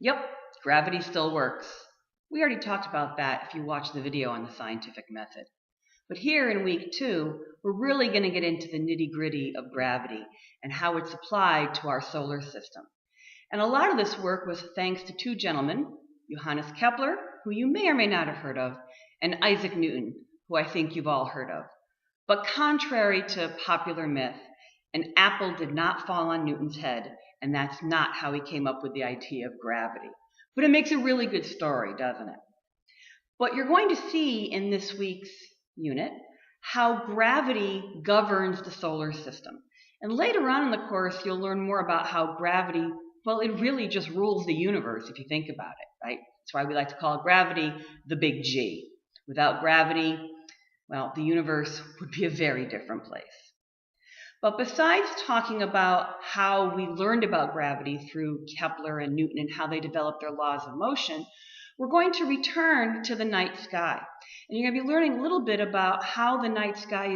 Yep, gravity still works. We already talked about that if you watched the video on the scientific method. But here in week 2, we're really going to get into the nitty-gritty of gravity and how it's applied to our solar system. And a lot of this work was thanks to 2 gentlemen, Johannes Kepler, who you may or may not have heard of, and Isaac Newton, who I think you've all heard of. But contrary to popular myth, an apple did not fall on Newton's head, and that's not how he came up with the idea of gravity. But it makes a really good story, doesn't it? But you're going to see in this week's unit how gravity governs the solar system. And later on in the course, you'll learn more about how gravity, well, it really just rules the universe if you think about it, right? That's why we like to call gravity the big G. Without gravity, well, the universe would be a very different place. But besides talking about how we learned about gravity through Kepler and Newton and how they developed their laws of motion, we're going to return to the night sky. And you're going to be learning a little bit about how the night sky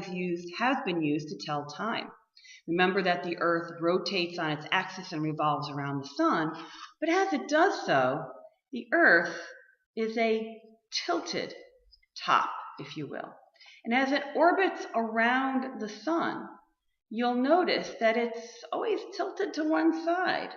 has been used to tell time. Remember that the Earth rotates on its axis and revolves around the sun, but as it does so, the Earth is a tilted top, if you will. And as it orbits around the sun, you'll notice that it's always tilted to one side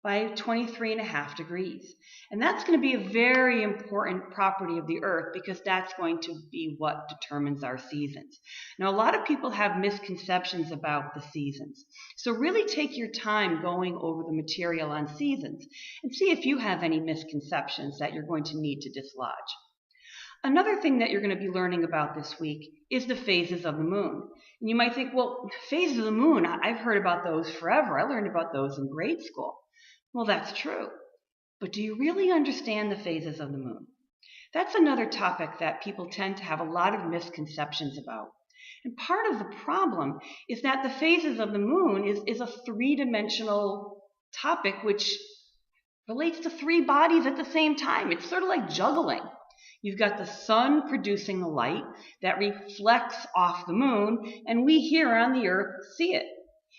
by 23.5 degrees. And that's going to be a very important property of the Earth because that's going to be what determines our seasons. Now, a lot of people have misconceptions about the seasons. So really take your time going over the material on seasons and see if you have any misconceptions that you're going to need to dislodge. Another thing that you're going to be learning about this week is the phases of the moon. And you might think, well, phases of the moon, I've heard about those forever. I learned about those in grade school. Well, that's true. But do you really understand the phases of the moon? That's another topic that people tend to have a lot of misconceptions about. And part of the problem is that the phases of the moon is a three-dimensional topic which relates to 3 bodies at the same time. It's sort of like juggling. You've got the sun producing the light that reflects off the moon, and we here on the Earth see it.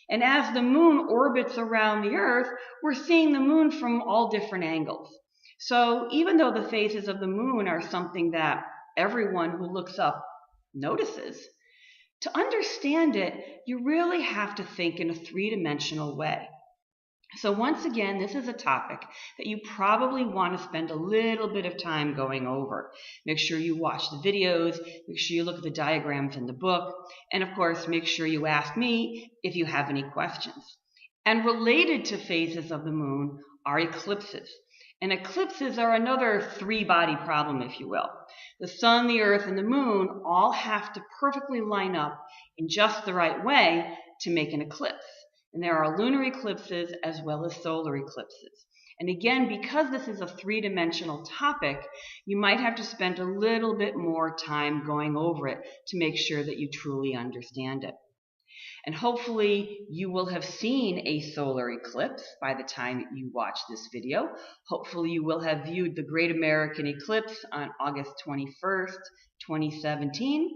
And as the moon orbits around the Earth, we're seeing the moon from all different angles. So even though the phases of the moon are something that everyone who looks up notices, to understand it, you really have to think in a 3-dimensional way. So once again, this is a topic that you probably want to spend a little bit of time going over. Make sure you watch the videos, make sure you look at the diagrams in the book, and of course, make sure you ask me if you have any questions. And related to phases of the moon are eclipses. And eclipses are another 3-body problem, if you will. The sun, the earth, and the moon all have to perfectly line up in just the right way to make an eclipse. And there are lunar eclipses as well as solar eclipses. And again, because this is a 3-dimensional topic, you might have to spend a little bit more time going over it to make sure that you truly understand it. And hopefully you will have seen a solar eclipse by the time you watch this video. Hopefully you will have viewed the Great American Eclipse on August 21st, 2017.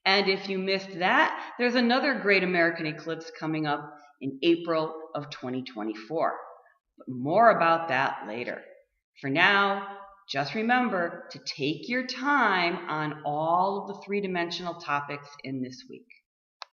And if you missed that, there's another Great American Eclipse coming up in April of 2024. But more about that later. For now, just remember to take your time on all of the 3-dimensional topics in this week.